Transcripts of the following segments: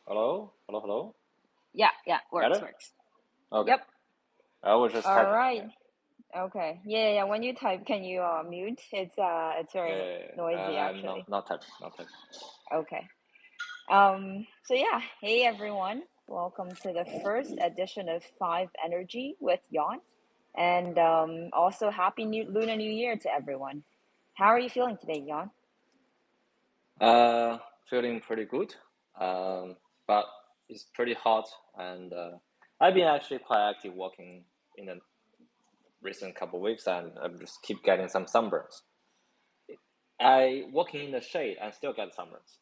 Hello? Hello, hello? Yeah, works. Okay. Yep. I was just All typing. right. Okay. Yeah. When you type, can you mute? It's very noisy actually. Not typing. Okay. So yeah, hey everyone. Welcome to the first edition of 5 Energy with Yawn. And also happy Lunar New Year to everyone. How are you feeling today, Yawn? Feeling pretty good. But it's pretty hot, and I've been actually quite active walking in the recent couple of weeks, and I just keep getting some sunburns. I walking in the shade and still get sunburns,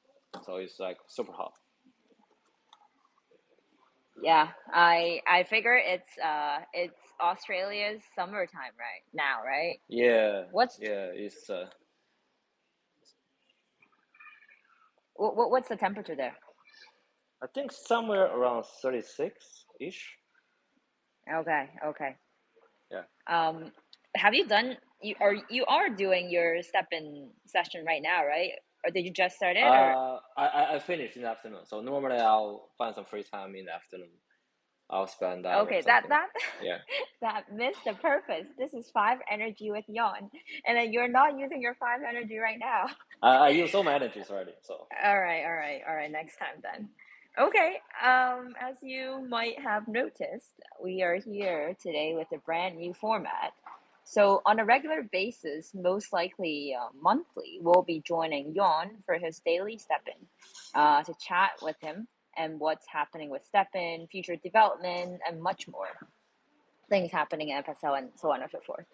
so it's like super hot. Yeah, I figure it's Australia's summertime right now, right? Yeah. What's the temperature there? I think somewhere around 36-ish. Okay. Yeah. Have you done you are doing your STEPN session right now, right? Or did you just start it? I finished in the afternoon. So normally I'll find some free time in the afternoon. I'll spend that. Okay, that missed the purpose. This is 5 Energy with Yawn, and then you're not using your 5 Energy right now. I use all my energies already. So. All right. Next time then. Okay. As you might have noticed, we are here today with a brand new format. So on a regular basis, most likely monthly, we'll be joining Yawn for his daily STEPN to chat with him and what's happening with STEPN, future development, and much more things happening at FSL and so on and so forth.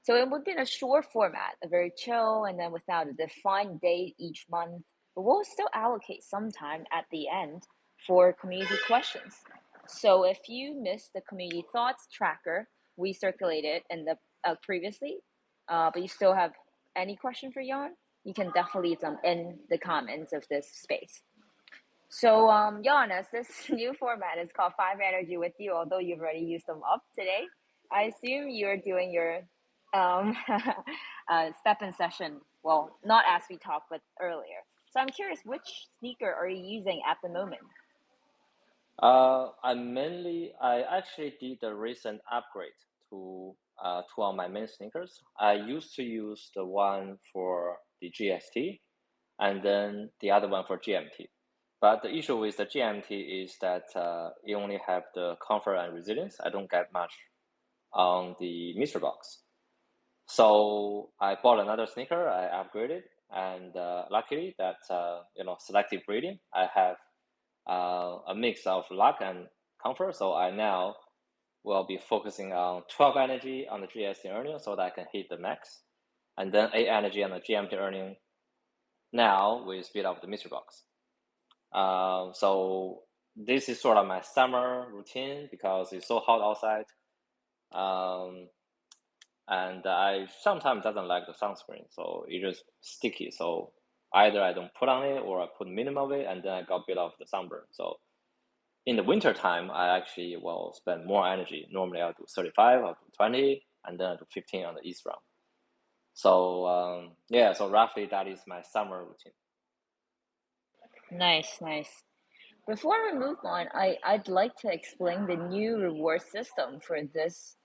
So it would be in a short format, a very chill, and then without a defined date each month. But we'll still allocate some time at the end for community questions. So if you missed the community thoughts tracker, we circulated in the previously, but you still have any question for Yawn, you can definitely leave them in the comments of this space. So Yawn, as this new format is called 5 Energy with you, although you've already used them up today, I assume you're doing your STEPN session, well, not as we talked, but earlier. So I'm curious, which sneaker are you using at the moment? I actually did the recent upgrade to two of my main sneakers. I used to use the one for the GST, and then the other one for GMT. But the issue with the GMT is that you only have the comfort and resilience. I don't get much on the mystery box. So I bought another sneaker. I upgraded, and luckily that selective breeding, I have a mix of luck and comfort. So I now will be focusing on 12 energy on the GST earning so that I can hit the max, and then 8 energy on the GMT earning now with speed of the mystery box. So this is sort of my summer routine because it's so hot outside. And I sometimes doesn't like the sunscreen, so it's just sticky. So either I don't put on it or I put minimum of it, and then I got a bit of the sunburn. So in the winter time, I actually will spend more energy. Normally I'll do 35, I'll do 20, and then I'll do 15 on the east round. So so roughly that is my summer routine. Nice. Before we move on, I'd like to explain the new reward system for this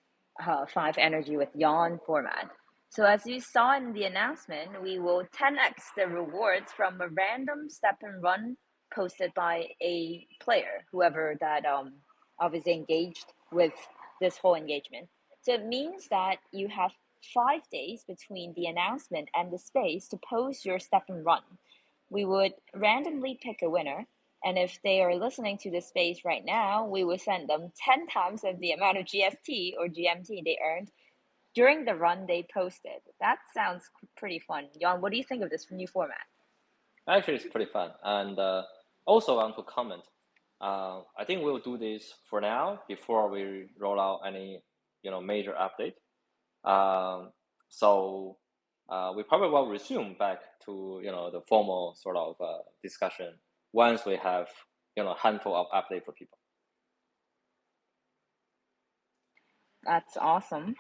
5 Energy with Yawn format. So as you saw in the announcement, we will 10x the rewards from a random step and run posted by a player, whoever that obviously engaged with this whole engagement. So it means that you have 5 days between the announcement and the space to post your step and run. We would randomly pick a winner, and if they are listening to this space right now, we will send them 10 times of the amount of GST or GMT they earned during the run they posted. That sounds pretty fun. Yawn, what do you think of this new format? Actually, it's pretty fun. And also I want to comment. I think we'll do this for now before we roll out any major update. So we probably will resume back to the formal sort of discussion once we have a handful of update for people. That's awesome.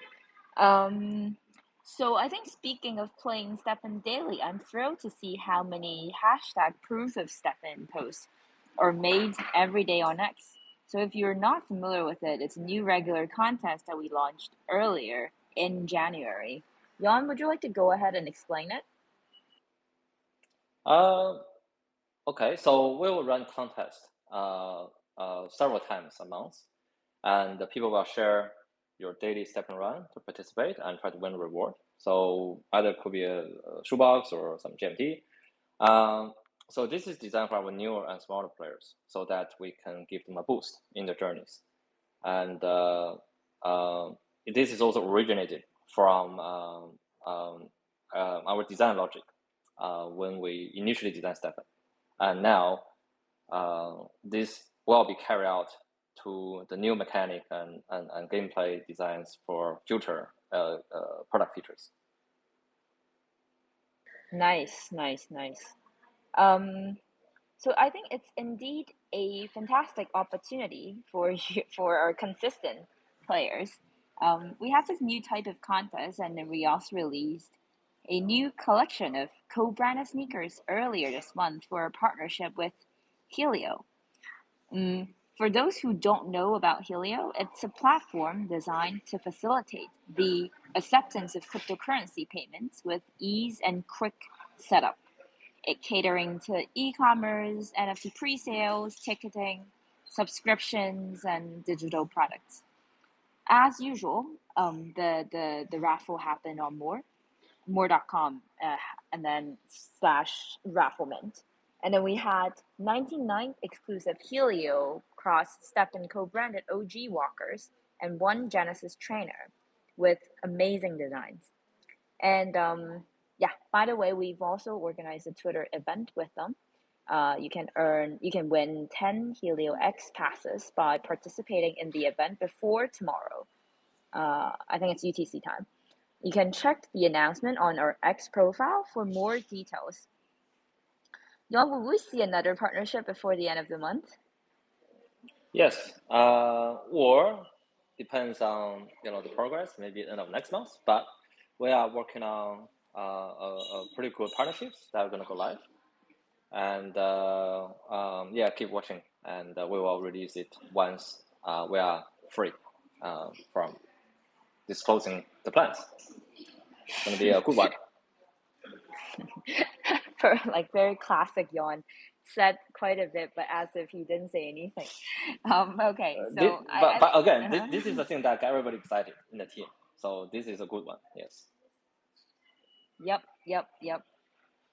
So I think speaking of playing STEPN daily, I'm thrilled to see how many hashtag proof of STEPN posts or made every day on X. So if you're not familiar with it, it's a new regular contest that we launched earlier in January. Yawn, would you like to go ahead and explain it? Okay, so we will run contests several times a month, and the people will share your daily step and run to participate and try to win a reward. So either it could be a shoebox or some GMT. So this is designed for our newer and smaller players so that we can give them a boost in their journeys. And this is also originated from our design logic when we initially designed STEPN. And now this will be carried out to the new mechanic and gameplay designs for future product features. Nice. So I think it's indeed a fantastic opportunity for our consistent players. We have this new type of contest, and then we also released a new collection of co-branded sneakers earlier this month for a partnership with Helio. For those who don't know about Helio, it's a platform designed to facilitate the acceptance of cryptocurrency payments with ease and quick setup. It catering to e-commerce, NFT pre-sales, ticketing, subscriptions, and digital products. As usual, the raffle happened on more.com and then /rafflement. And then we had 99 exclusive Helio cross STEPN co-branded OG walkers and 1 Genesis trainer with amazing designs. And by the way, we've also organized a Twitter event with them. You can win 10 Helio X passes by participating in the event before tomorrow. I think it's UTC time. You can check the announcement on our X profile for more details. Yawn, will we see another partnership before the end of the month? Yes, or depends on the progress, maybe end of next month. But we are working on a pretty cool partnerships that are going to go live, and keep watching, and we will release it once we are free from disclosing the plans. It's going to be a good one. For very classic Yawn, said quite a bit, but as if he didn't say anything. Okay, so but again, this is the thing that got everybody excited in the team. So this is a good one. Yes. Yep.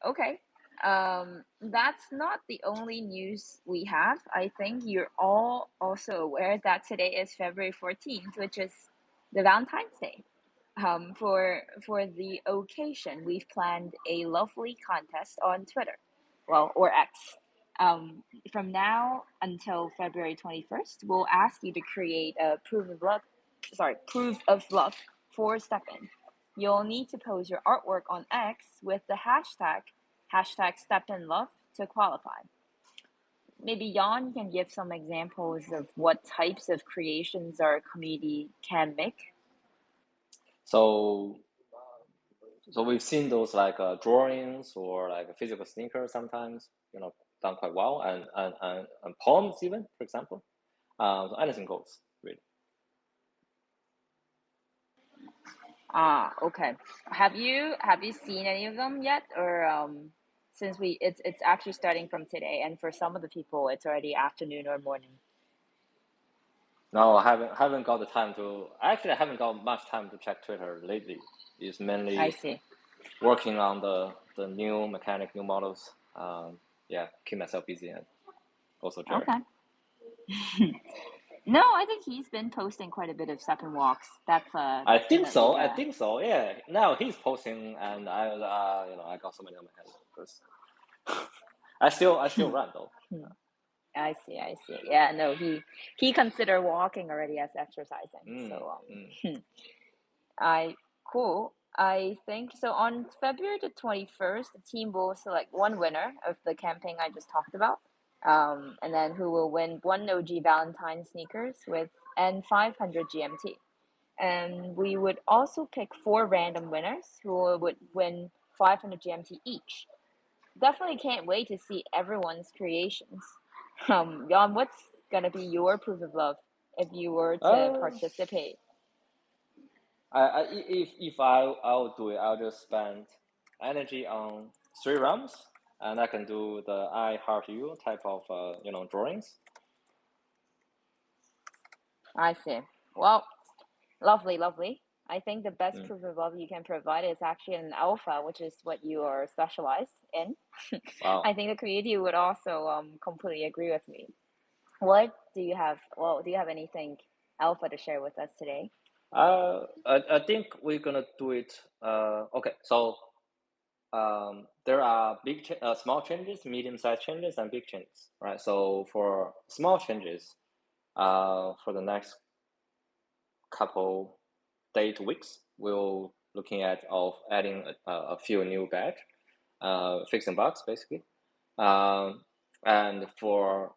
Okay. That's not the only news we have. I think you're all also aware that today is February 14th, which is the Valentine's Day. For the occasion, we've planned a lovely contest on Twitter, or X. From now until February 21st, we'll ask you to create a proof of love for STEPN. You'll need to post your artwork on X with the hashtag STEPNLove to qualify. Maybe Yawn can give some examples of what types of creations our community can make. So we've seen those drawings or physical sneakers sometimes, done quite well, and poems even, for example. So anything goes, really. Okay. Have you seen any of them yet, or since it's actually starting from today, and for some of the people it's already afternoon or morning? No, I haven't got the time to. Actually, I haven't got much time to check Twitter lately. It's mainly I see. Working on the new mechanic, new models. Keep myself busy and also Jared. Okay. No, I think he's been posting quite a bit of STEPN walks. That's I think so. yeah. I think so. Yeah. Now he's posting, and I got so many on my head because I still run though. I see. Yeah, no, he considered walking already as exercising. Cool. I think so. On February the 21st, the team will select one winner of the campaign I just talked about, and then who will win 1 OG Valentine sneakers and 500 GMT. And we would also pick 4 random winners who would win 500 GMT each. Definitely can't wait to see everyone's creations. Yawn, what's gonna be your proof of love if you were to participate? If I'll do it, I'll just spend energy on 3 rounds, and I can do the I heart you type of drawings. I see. Well, lovely, lovely. I think the best proof of love you can provide is actually an alpha, which is what you are specialized in. Wow. I think the community would also completely agree with me. What do you have? Well, do you have anything alpha to share with us today? I think we're gonna do it. Okay, so there are small changes, medium-sized changes, and big changes, right? So for small changes, for the next couple days to weeks, we'll looking at adding a few new badge, fixing bugs basically, and for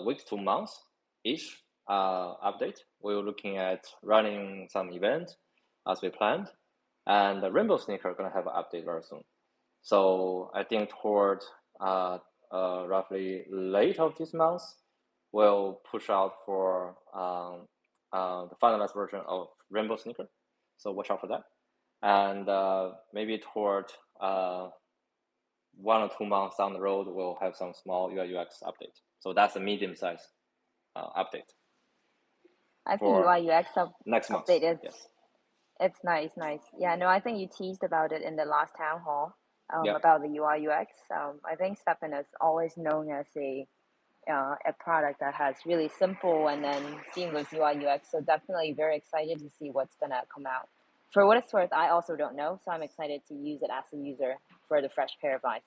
weeks to months each update, we're looking at running some event as we planned, and the Rainbow Sneaker gonna have an update very soon. So I think toward roughly late of this month, we'll push out for the finalized version of Rainbow Sneaker. So watch out for that. And maybe toward 1 or 2 months down the road, we'll have some small UI UX update. So that's a medium size update. I think UI UX next month. Update is yes. It's nice. Yeah, no, I think you teased about it in the last town hall about the UI UX. I think STEPN is always known as a product that has really simple and then seamless UI UX. So definitely very excited to see what's gonna come out. For what it's worth, I also don't know, so I'm excited to use it as a user for the fresh pair of eyes.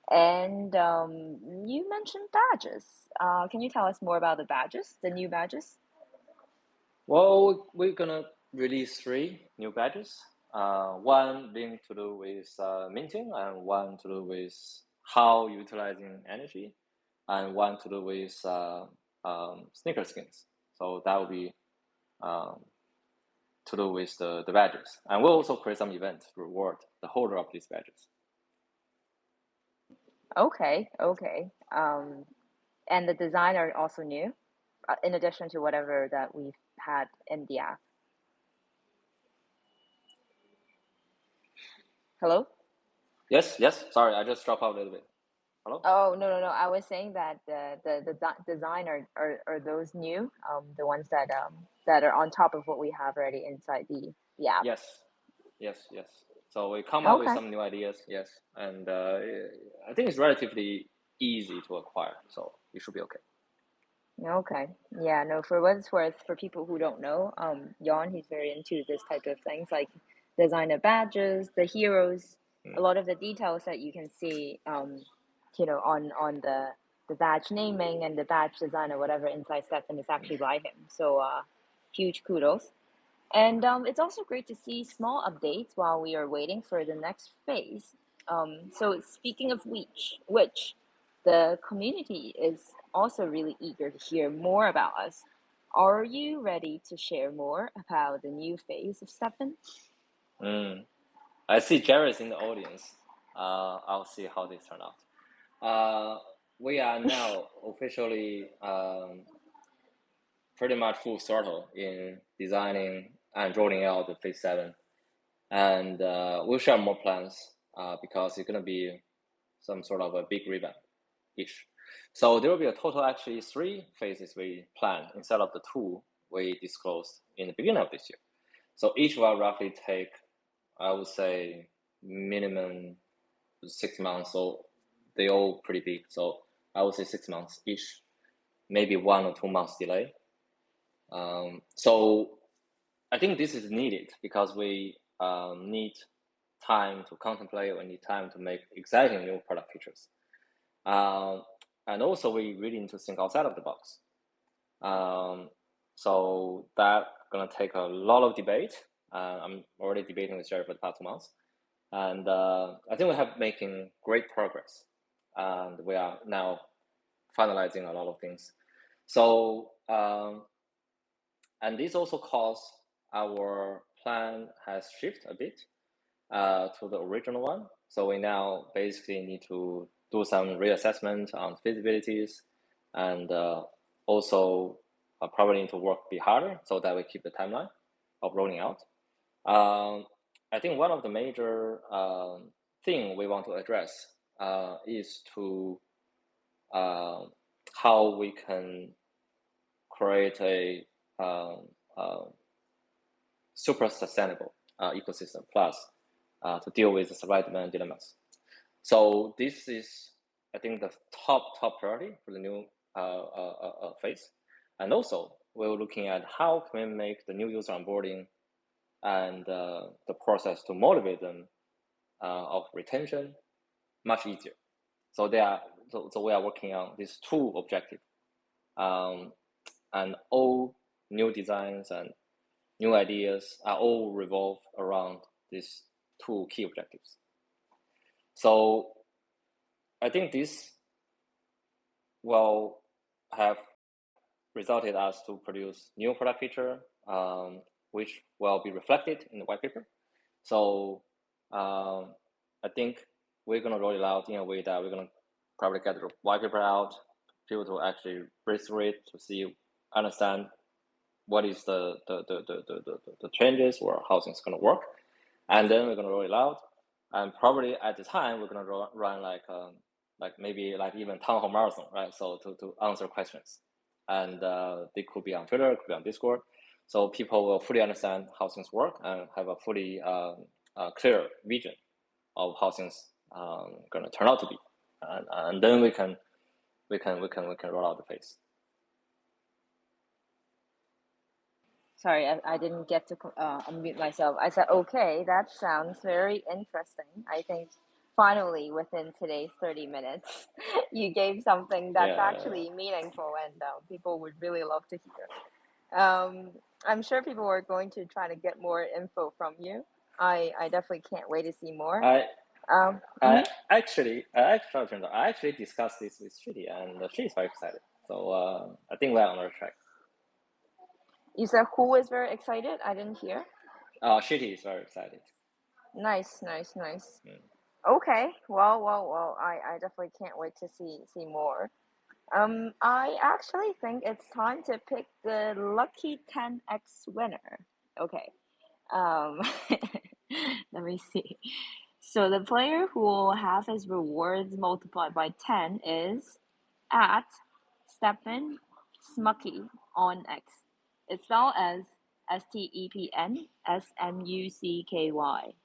And you mentioned badges. Can you tell us more about the badges, the new badges? Well, we're gonna release 3 new badges. One linked to do with minting, and one to do with how utilizing energy, and one to do with sneaker skins. So that will be to do with the badges. And we'll also create some events to reward the holder of these badges. Okay. And the design are also new, in addition to whatever that we've had in the app. Hello? Yes. Sorry, I just dropped out a little bit. Hello? Oh, no. I was saying that the design are those new, the ones that are on top of what we have already inside the app. Yes. So we come up with some new ideas, yes. And I think it's relatively easy to acquire, so it should be okay. Okay. Yeah, no, for what it's worth, for people who don't know, Yawn, he's very into this type of things, like designer badges, the heroes, a lot of the details that you can see, on the badge naming and the badge design or whatever inside STEPN is actually by him. So huge kudos. And it's also great to see small updates while we are waiting for the next phase. So speaking of which the community is also really eager to hear more about us. Are you ready to share more about the new phase of STEPN? I see Jerry's in the audience. I'll see how this turn out. We are now officially pretty much full throttle in designing and rolling out the phase 7, and we'll share more plans because it's going to be some sort of a big revamp each. So there will be a total actually 3 phases we plan instead of the 2 we disclosed in the beginning of this year. So each will roughly take, I would say, minimum 6 months. So they all pretty big. So I would say 6 months each, maybe 1 or 2 months delay. So I think this is needed because we need time to contemplate. We need time to make exciting new product features. And also we really need to think outside of the box. So that's gonna take a lot of debate. I'm already debating with Jerry for the past 2 months. And I think we have making great progress. And we are now finalizing a lot of things. So, and this also caused our plan has shifted a bit to the original one. So we now basically need to do some reassessment on feasibilities, and also probably need to work a bit harder so that we keep the timeline of rolling out. I think one of the major thing we want to address is to how we can create a super sustainable ecosystem plus to deal with the supply-demand dilemmas. So this is, I think, the top priority for the new phase. And also, we're looking at how can we make the new user onboarding and the process to motivate them of retention much easier. So we are working on these two objectives, and all new designs and new ideas are all revolve around these two key objectives. So I think this will have resulted us to produce new product feature, which will be reflected in the white paper. So I think we're going to roll it out in a way that we're going to probably get the white paper out, people to actually read through it to see, understand what is the changes or how things going to work, and then we're going to roll it out. And probably at the time we're going to run like maybe like even town hall marathon, right? So to answer questions, and they could be on Twitter, could be on Discord, so people will fully understand how things work and have a fully clear vision of how things going to turn out to be, and then we can roll out the phase. Sorry, I didn't get to unmute myself. I said, okay, that sounds very interesting. I think finally within today's 30 minutes, you gave something that's actually meaningful and people would really love to hear. I'm sure people are going to try to get more info from you. I definitely can't wait to see more. I actually discussed this with Shitty, and she's very excited. So I think we're on our track. You said who is very excited? I didn't hear. Shitty is very excited. Nice. Okay. Well. I definitely can't wait to see more. I actually think it's time to pick the lucky 10x winner. Okay. Let me see. So the player who will have his rewards multiplied by 10 is at STEPN Smucky on X. It's spelled as STEPN SMUCKY.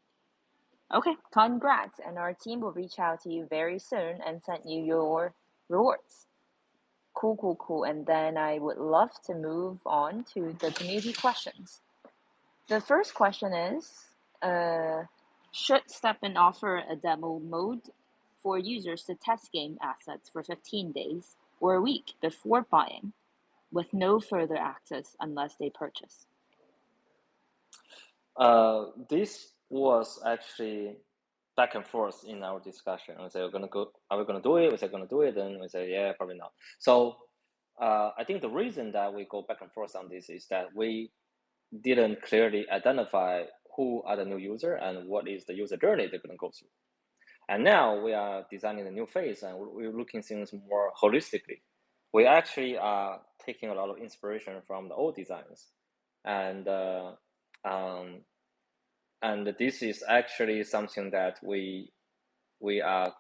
Okay, congrats, and our team will reach out to you very soon and send you your rewards. Cool. And then I would love to move on to the community questions. The first question is, should STEPN offer a demo mode for users to test game assets for 15 days or a week before buying, with no further access unless they purchase? This was actually back and forth in our discussion. We say, are we going to do it? We say, going to do it. Then we say, yeah, probably not. So I think the reason that we go back and forth on this is that we didn't clearly identify who are the new user and what is the user journey they're going to go through. And now we are designing a new phase and we're looking things more holistically. We actually are taking a lot of inspiration from the old designs, and this is actually something that we are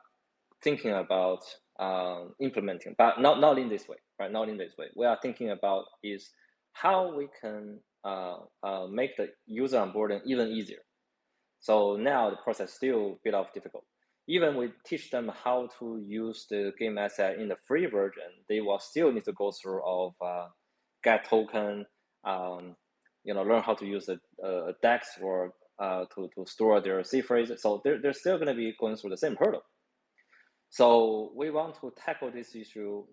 thinking about implementing, but not in this way, right? Not in this way. We are thinking about is how we can make the user onboarding even easier. So now the process still a bit of difficult. Even we teach them how to use the game asset in the free version, they will still need to go through of get token, learn how to use a DEX or to store their C phrase. So they're still going to be going through the same hurdle. So we want to tackle this issue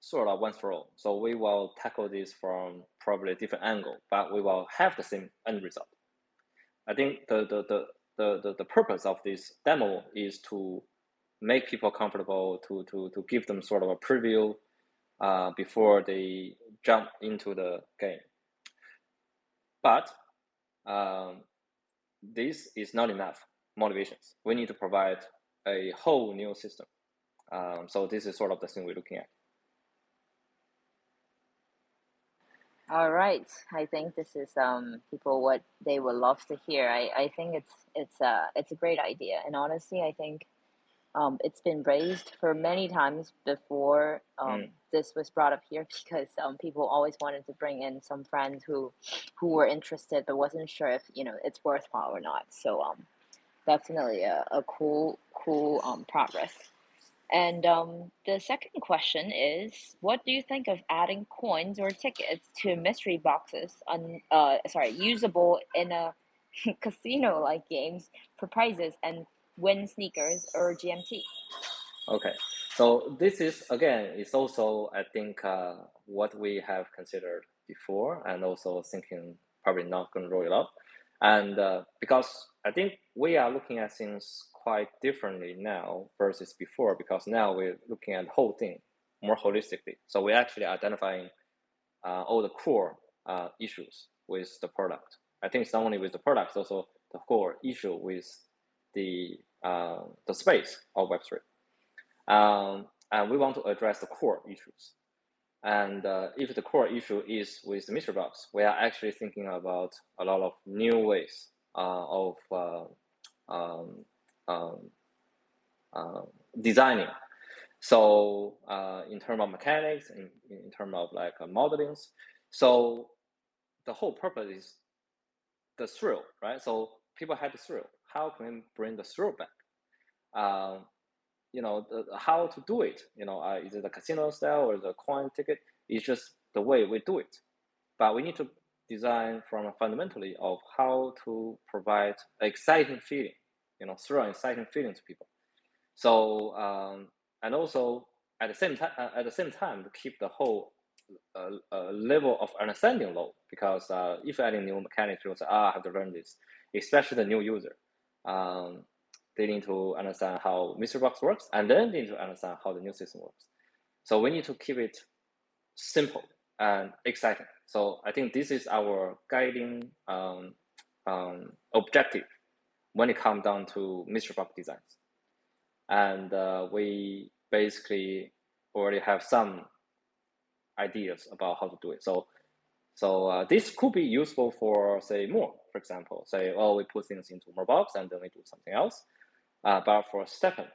sort of once for all. So we will tackle this from probably a different angle, but we will have the same end result. I think the purpose of this demo is to make people comfortable, to give them sort of a preview before they jump into the game. But this is not enough motivations. We need to provide a whole new system. So this is sort of the thing we're looking at. All right, I think this is people what they would love to hear. I think it's a great idea, and honestly, I think it's been raised for many times before this was brought up here because people always wanted to bring in some friends who were interested but wasn't sure if it's worthwhile or not. So definitely a cool progress. And the second question is, what do you think of adding coins or tickets to mystery boxes usable in a casino-like games for prizes and win sneakers or GMT? Okay, so this is again, it's also I think what we have considered before, and also thinking probably not going to roll it up, and because I think we are looking at things quite differently now versus before, because now we're looking at the whole thing more holistically. So we're actually identifying all the core issues with the product. I think it's not only with the product, it's also the core issue with the space of Web3. And we want to address the core issues. And if the core issue is with the mystery box, we are actually thinking about a lot of new ways of designing. So in terms of mechanics, in terms of like modelings, so the whole purpose is the thrill, right? So people had the thrill. How can we bring the thrill back? How to do it? Is it the casino style or the coin ticket? It's just the way we do it. But we need to design from fundamentally of how to provide exciting feeling, thrill and exciting feeling to people. So and also at the same time to keep the whole level of understanding low, because if adding new mechanics, people say, I have to learn this, especially the new user. They need to understand how mystery box works, and then they need to understand how the new system works. So we need to keep it simple and exciting. So I think this is our guiding objective when it comes down to mystery box designs. And we basically already have some ideas about how to do it. So this could be useful for, say, more, for example, say, we put things into more box and then we do something else. But for STEPN,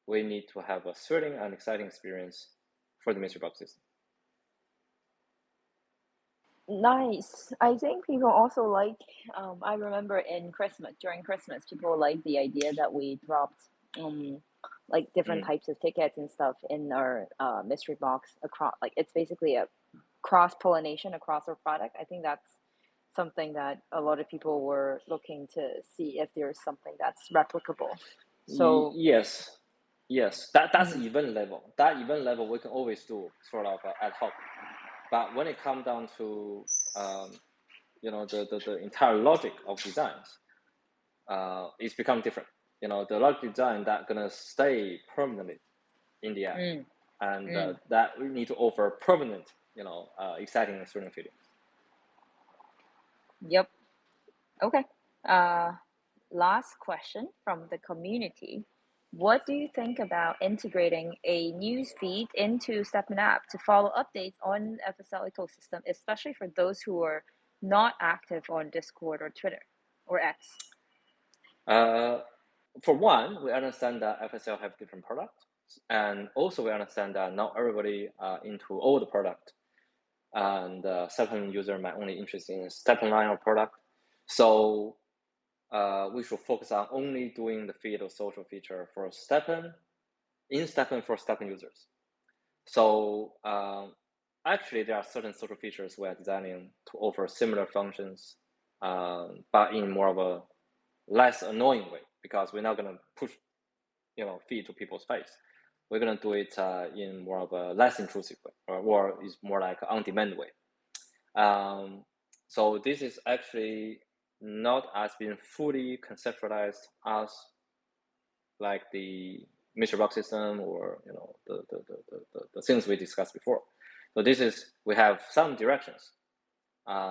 we need to have a thrilling and exciting experience for the mystery box system. Nice. I think people also like, I remember during Christmas, people like the idea that we dropped like different types of tickets and stuff in our mystery box across, like it's basically a cross-pollination across our product. I think that's something that a lot of people were looking to see if there's something that's replicable. So yes, that's event level. That event level we can always do sort of ad hoc. But when it comes down to the entire logic of designs, it's become different. The logic design that gonna stay permanently in the app, and that we need to offer permanent, exciting and thrilling feelings. Yep. Okay. Last question from the community. What do you think about integrating a news feed into STEPN app to follow updates on FSL ecosystem, especially for those who are not active on Discord or Twitter or X? For one, we understand that FSL have different products, and also we understand that not everybody are into all the product, and STEPN user might only interested in STEPN line of product. So we should focus on only doing the feed or social feature for STEPN, for STEPN users. So actually, there are certain social features we are designing to offer similar functions, but in more of a less annoying way, because we're not going to push, feed to people's face. We're going to do it in more of a less intrusive way, or is more like an on-demand way. So this is actually not as being fully conceptualized as like the mystery box system or the things we discussed before. So we have some directions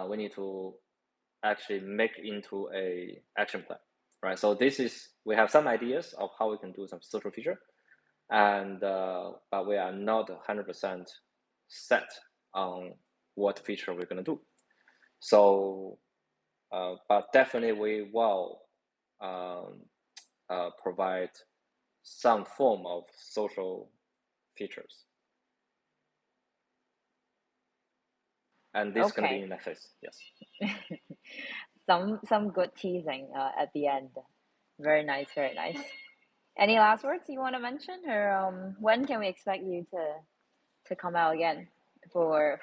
we need to actually make into a action plan, right? So we have some ideas of how we can do some social feature, and but we are not 100% set on what feature we're going to do. So, but definitely we will provide some form of social features. And this is going to be in that phase, yes. Some good teasing at the end. Very nice, very nice. Any last words you want to mention, or when can we expect you to come out again for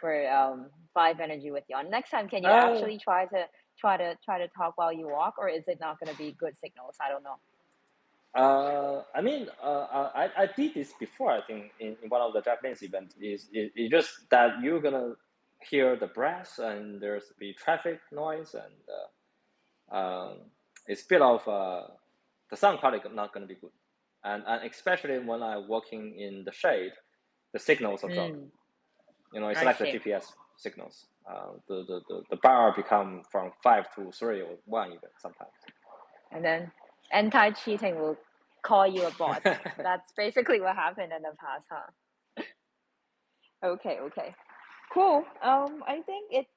5 Energy with Yawn? Next time, can you actually try to talk while you walk, or is it not going to be good signals? I don't know. I mean, I did this before. I think in one of the Japanese events. It's just that you're gonna hear the brass and there's be traffic noise and it's a bit of the sound quality not going to be good, and especially when I'm walking in the shade, the signals are dropping. You know, it's like the GPS signals. The bar become from 5 to 3 or 1 even sometimes. And then anti-cheating will call you a bot. That's basically what happened in the past, huh? Okay. Cool. I think it's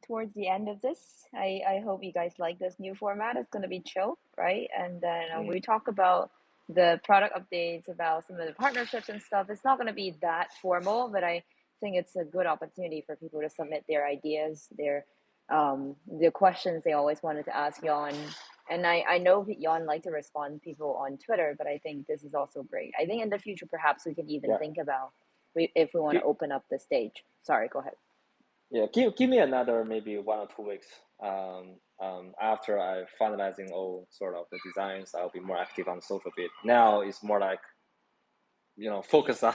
towards the end of this. I hope you guys like this new format. It's gonna be chill, right? And then we talk about the product updates, about some of the partnerships and stuff. It's not gonna be that formal, but I think it's a good opportunity for people to submit their ideas, their questions they always wanted to ask Yawn. And I know Yawn like to respond to people on Twitter, but I think this is also great. I think in the future, perhaps we can even think about if we want to open up the stage. Sorry, go ahead. Yeah, give me another maybe 1 or 2 weeks. After I finalizing all sort of the designs, I'll be more active on social bit. Now it's more like, you know, focus on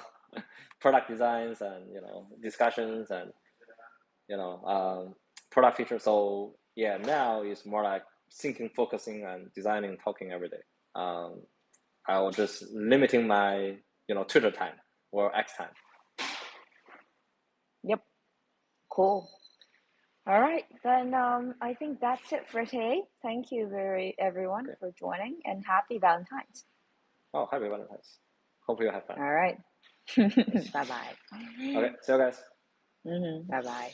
product designs and, you know, discussions and, you know, product features. So yeah, now it's more like thinking, focusing, and designing, talking every day. I will just limiting my, you know, Twitter time or X time. Yep. Cool. All right, then I think that's it for today. Thank you everyone for joining, and happy Valentine's. Oh, happy Valentine's. Hope you have fun. All right. Bye-bye. Okay, see you guys. Bye-bye.